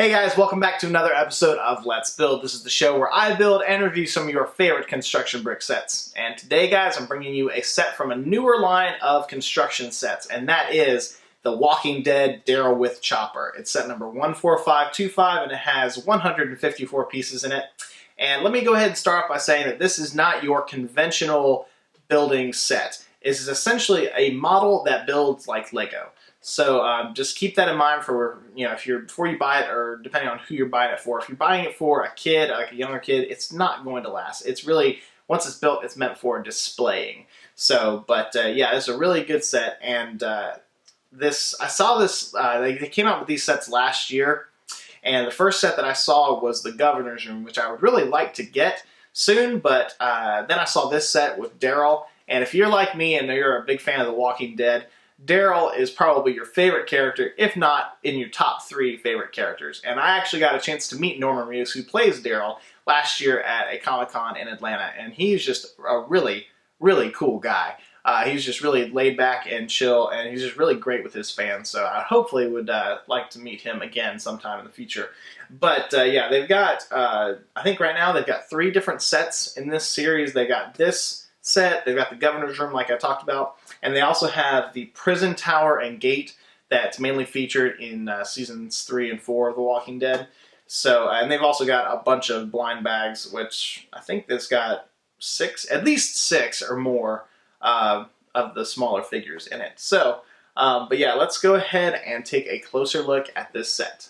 Hey guys, welcome back to another episode of Let's Build. This is the show where I build and review some of your favorite construction brick sets. And today, guys, I'm bringing you a set from a newer line of construction sets, and that is the Walking Dead Daryl with Chopper. It's set number 14525, and it has 154 pieces in it. And let me go ahead and start off by saying that this is not your conventional building set. This is essentially a model that builds like Lego. So just keep that in mind for, before you buy it, or depending on who you're buying it for. If you're buying it for a kid, like a younger kid, it's not going to last. It's really, once it's built, it's meant for displaying. So, yeah, it's a really good set. And I saw this, they came out with these sets last year. And the first set that I saw was the Governor's Room, which I would really like to get soon. But then I saw this set with Daryl. And if you're like me and you're a big fan of The Walking Dead, Daryl is probably your favorite character, if not in your top 3 favorite characters. And I actually got a chance to meet Norman Reedus, who plays Daryl, last year at a Comic-Con in Atlanta. And he's just a really, really cool guy. He's just really laid back and chill, and he's just really great with his fans. So I hopefully would like to meet him again sometime in the future. But yeah, they've got, I think right now they've got 3 different sets in this series. They got this set, they've got the Governor's Room like I talked about, and they also have the Prison Tower and Gate that's mainly featured in seasons 3 and 4 of The Walking Dead. So, and they've also got a bunch of blind bags, which I think this got at least 6 or more of the smaller figures in it. So, but yeah, let's go ahead and take a closer look at this set.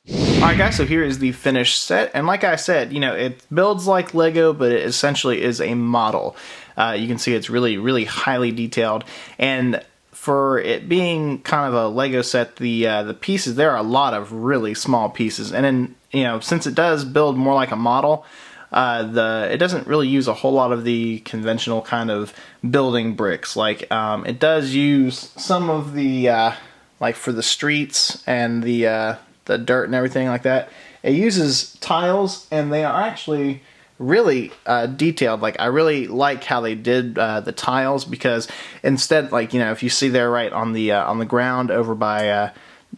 Alright guys, so here is the finished set, and like I said, it builds like Lego, but it essentially is a model. You can see it's really, really highly detailed, and for it being kind of a Lego set, the pieces, there are a lot of really small pieces, and then, since it does build more like a model, it doesn't really use a whole lot of the conventional kind of building bricks. Like, it does use some of the, like for the streets and the dirt and everything like that. It uses tiles, and they are actually really detailed. Like, I really like how they did the tiles, because instead, like, if you see there right on the ground over by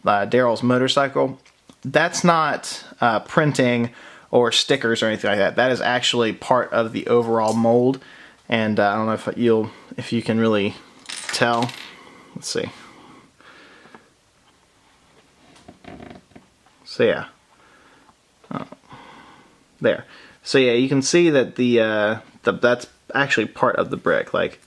Daryl's motorcycle, that's not printing or stickers or anything like that. That is actually part of the overall mold, and I don't know if you can really tell. Let's see. So yeah, there. So yeah, you can see that that's actually part of the brick. Like,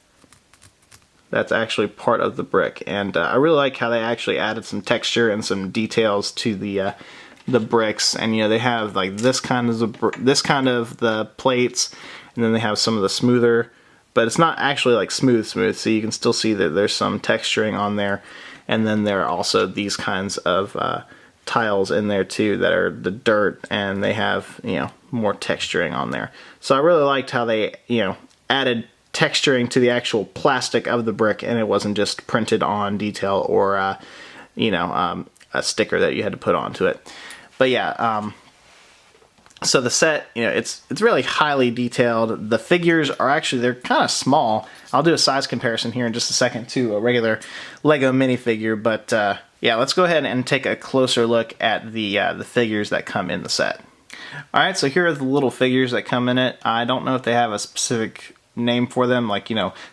that's actually part of the brick, and I really like how they actually added some texture and some details to the bricks. And they have like this kind of the plates, and then they have some of the smoother, but it's not actually like smooth. So you can still see that there's some texturing on there, and then there are also these kinds of tiles in there too that are the dirt, and they have more texturing on there. So I really liked how they added texturing to the actual plastic of the brick, and it wasn't just printed on detail or a sticker that you had to put onto it. But yeah, so the set, it's really highly detailed. The figures are actually, they're kind of small. I'll do a size comparison here in just a second to a regular Lego minifigure, but yeah, let's go ahead and take a closer look at the figures that come in the set. Alright, so here are the little figures that come in it. I don't know if they have a specific name for them. Like,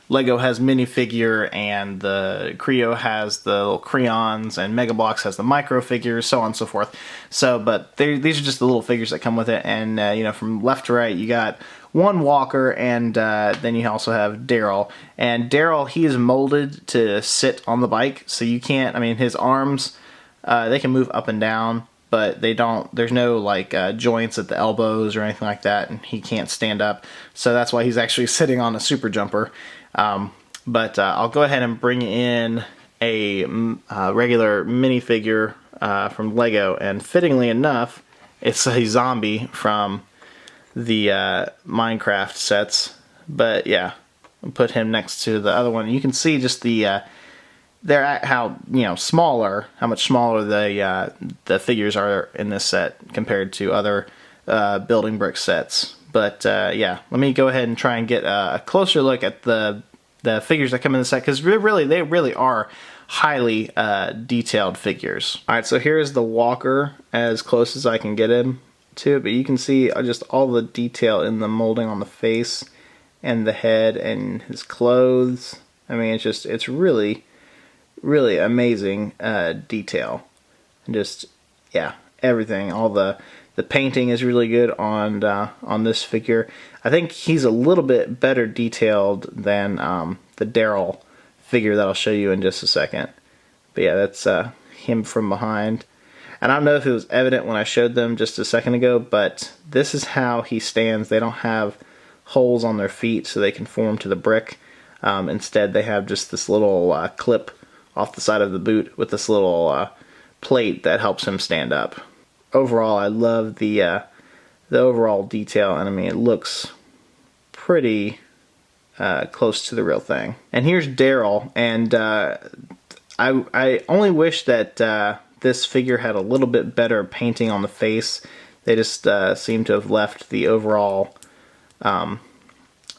Lego has minifigure, and the Kre-O has the little crayons, and Mega Bloks has the micro figures, so on and so forth. So, but these are just the little figures that come with it, and from left to right, you got one walker, and then you also have Daryl. And Daryl, he is molded to sit on the bike, so you can't, his arms, they can move up and down, but they don't, there's no like joints at the elbows or anything like that, and he can't stand up. So that's why he's actually sitting on a super jumper. But I'll go ahead and bring in a regular minifigure from Lego, and fittingly enough, it's a zombie from the Minecraft sets. But yeah, I'll put him next to the other one. You can see just how much smaller the figures are in this set compared to other building brick sets. But yeah, let me go ahead and try and get a closer look at the figures that come in the set, because they really are highly detailed figures. Alright, so here's the walker, as close as I can get him to it, but you can see just all the detail in the molding on the face and the head and his clothes. I mean, it's really, really amazing detail. And just, yeah, everything. All the painting is really good on this figure. I think he's a little bit better detailed than the Daryl figure that I'll show you in just a second. But yeah, that's him from behind. And I don't know if it was evident when I showed them just a second ago, but this is how he stands. They don't have holes on their feet so they conform to the brick. Instead, they have just this little clip off the side of the boot with this little plate that helps him stand up. Overall, I love the overall detail, and I mean, it looks pretty close to the real thing. And here's Daryl, and I only wish that this figure had a little bit better painting on the face. They just seem to have left the overall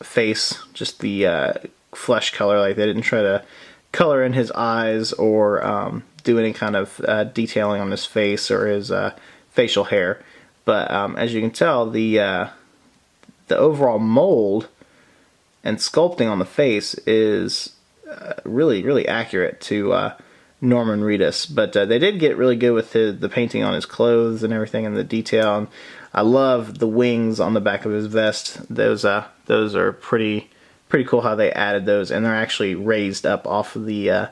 face, just the flesh color. Like, they didn't try to color in his eyes or do any kind of detailing on his face or his facial hair. But as you can tell, the overall mold and sculpting on the face is really, really accurate to Norman Reedus. But they did get really good with the painting on his clothes and everything, and the detail. And I love the wings on the back of his vest. Those are pretty cool how they added those, and they're actually raised up off of the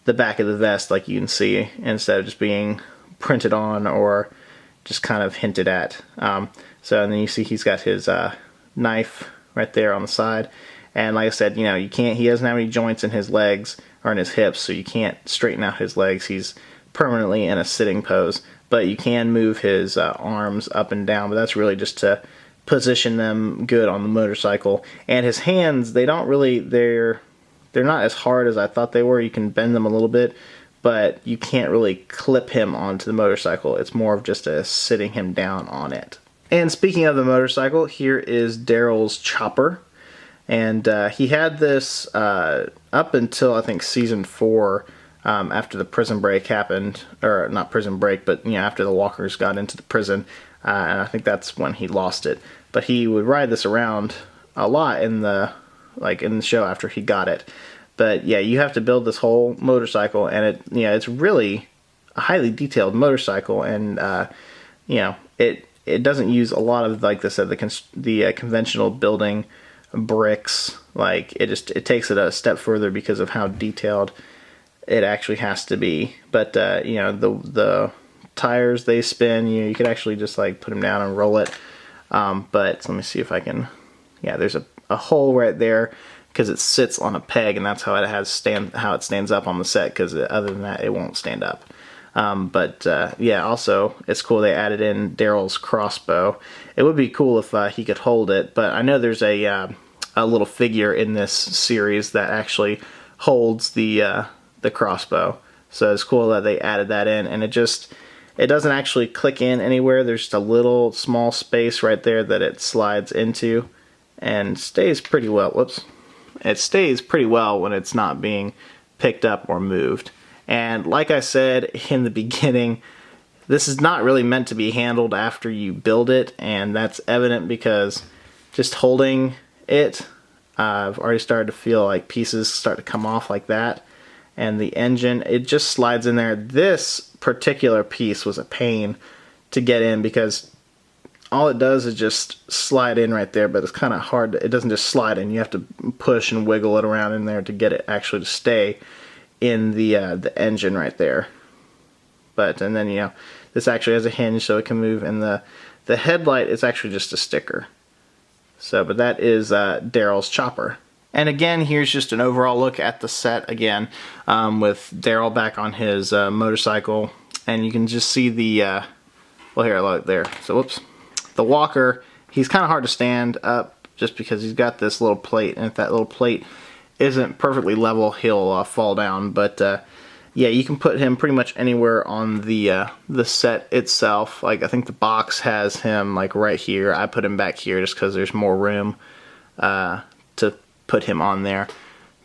back of the vest, like you can see, instead of just being printed on or just kind of hinted at. So, and then you see he's got his knife right there on the side. And like I said, you know, he doesn't have any joints in his legs or in his hips, so you can't straighten out his legs. He's permanently in a sitting pose, but you can move his arms up and down, but that's really just to position them good on the motorcycle. And his hands, they're not as hard as I thought they were. You can bend them a little bit, but you can't really clip him onto the motorcycle. It's more of just sitting him down on it. And speaking of the motorcycle, here is Daryl's chopper. And he had this up until, I think, season 4, after the prison break happened. Or not prison break, but after the walkers got into the prison. And I think that's when he lost it. But he would ride this around a lot in the show after he got it. But yeah, you have to build this whole motorcycle, and it's really a highly detailed motorcycle, and it doesn't use a lot of, like I said, the conventional building bricks. Like, it takes it a step further because of how detailed it actually has to be. But the tires, they spin. You could actually just like put them down and roll it. But let me see if I can. Yeah, there's a hole right there because it sits on a peg, and that's how it stands up on the set. Because other than that, it won't stand up. Yeah, also it's cool they added in Daryl's crossbow. It would be cool if he could hold it, but I know there's a little figure in this series that actually holds the crossbow. So it's cool that they added that in, and it doesn't actually click in anywhere. There's just a little small space right there that it slides into, and stays pretty well. Whoops. It stays pretty well when it's not being picked up or moved. And like I said in the beginning, this is not really meant to be handled after you build it, and that's evident because just holding it, I've already started to feel like pieces start to come off like that. And the engine, it just slides in there. This particular piece was a pain to get in because all it does is just slide in right there, but it's kind of hard. It doesn't just slide in. You have to push and wiggle it around in there to get it actually to stay in the engine right there. And then this actually has a hinge so it can move, and the headlight is actually just a sticker. But that is Daryl's chopper. And again, here's just an overall look at the set again, with Daryl back on his motorcycle, and you can just see the well, here, look there. So whoops, the walker. He's kind of hard to stand up just because he's got this little plate, and if that little plate isn't perfectly level, he'll fall down. But yeah, you can put him pretty much anywhere on the set itself. Like, I think the box has him like right here. I put him back here just because there's more room to put him on there.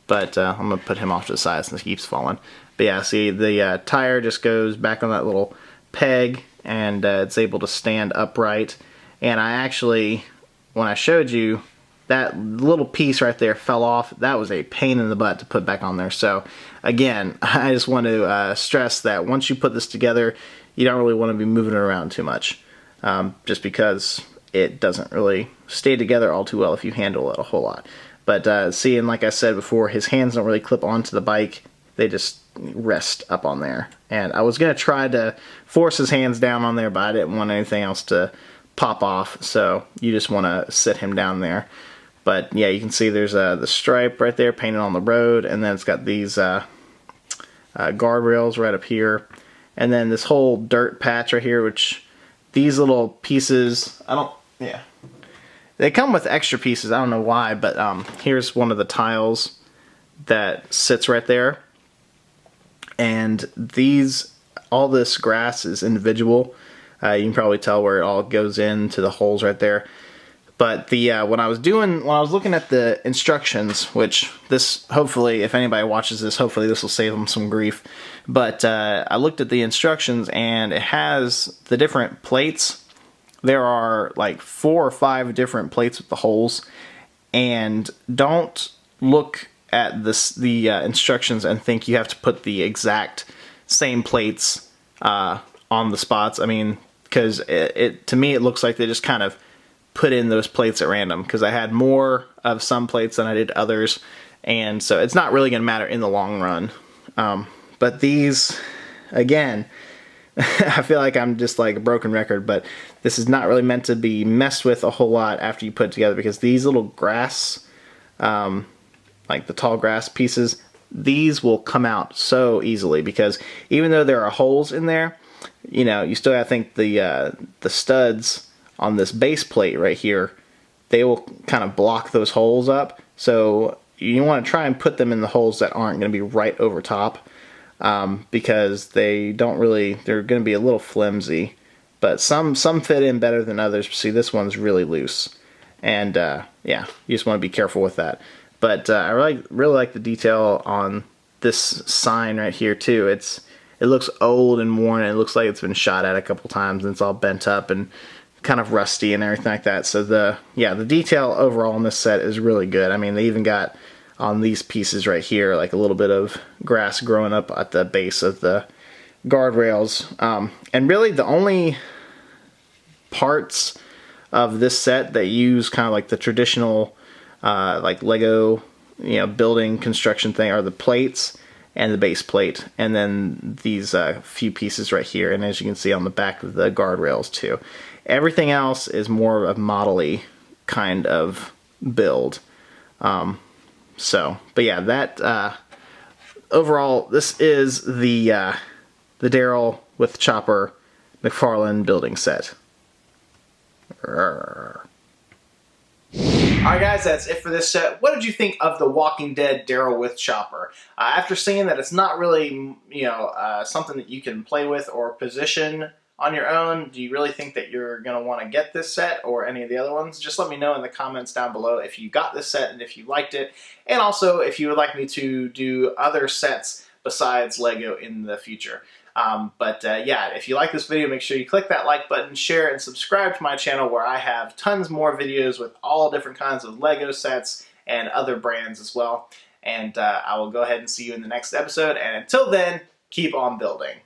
But I'm gonna put him off to the side since he keeps falling. But yeah, see, the tire just goes back on that little peg, and it's able to stand upright. And I actually, when I showed you, that little piece right there fell off. That was a pain in the butt to put back on there. So again, I just want to stress that once you put this together, you don't really want to be moving it around too much, just because it doesn't really stay together all too well if you handle it a whole lot. But see, and like I said before, his hands don't really clip onto the bike. They just rest up on there. And I was going to try to force his hands down on there, but I didn't want anything else to pop off. So you just want to sit him down there. But yeah, you can see there's the stripe right there painted on the road, and then it's got these guardrails right up here. And then this whole dirt patch right here, which these little pieces, they come with extra pieces. I don't know why, but here's one of the tiles that sits right there. And all this grass is individual. You can probably tell where it all goes into the holes right there. But when I was looking at the instructions, which this, hopefully, if anybody watches this, hopefully this will save them some grief. But I looked at the instructions, and it has the different plates. There are like 4 or 5 different plates with the holes. And don't look at the instructions and think you have to put the exact same plates on the spots. I mean, because to me it looks like they just kind of put in those plates at random, because I had more of some plates than I did others, and so it's not really going to matter in the long run. But these, again, I feel like I'm just like a broken record, but this is not really meant to be messed with a whole lot after you put it together, because these little grass, like the tall grass pieces, these will come out so easily, because even though there are holes in there, you know, you still gotta think the studs on this base plate right here, they will kind of block those holes up. So you want to try and put them in the holes that aren't going to be right over top, because they're going to be a little flimsy. But some fit in better than others. See, this one's really loose, and yeah, you just want to be careful with that. But I really like the detail on this sign right here too. It looks old and worn, and it looks like it's been shot at a couple times, and it's all bent up and kind of rusty and everything like that. So the detail overall in this set is really good. I mean, they even got on these pieces right here like a little bit of grass growing up at the base of the guardrails. And really the only parts of this set that use kind of like the traditional like Lego, building construction thing are the plates and the base plate, and then these few pieces right here, and as you can see on the back of the guardrails too. Everything else is more of a model-y kind of build. But yeah, that overall, this is the Daryl with Chopper McFarlane building set. Alright guys, that's it for this set. What did you think of the Walking Dead Daryl with Chopper? After seeing that it's not really, something that you can play with or position on your own, do you really think that you're going to want to get this set or any of the other ones? Just let me know in the comments down below if you got this set and if you liked it, and also if you would like me to do other sets besides Lego in the future. Yeah, if you like this video, make sure you click that like button, share, and subscribe to my channel, where I have tons more videos with all different kinds of Lego sets and other brands as well. And I will go ahead and see you in the next episode, and until then, keep on building.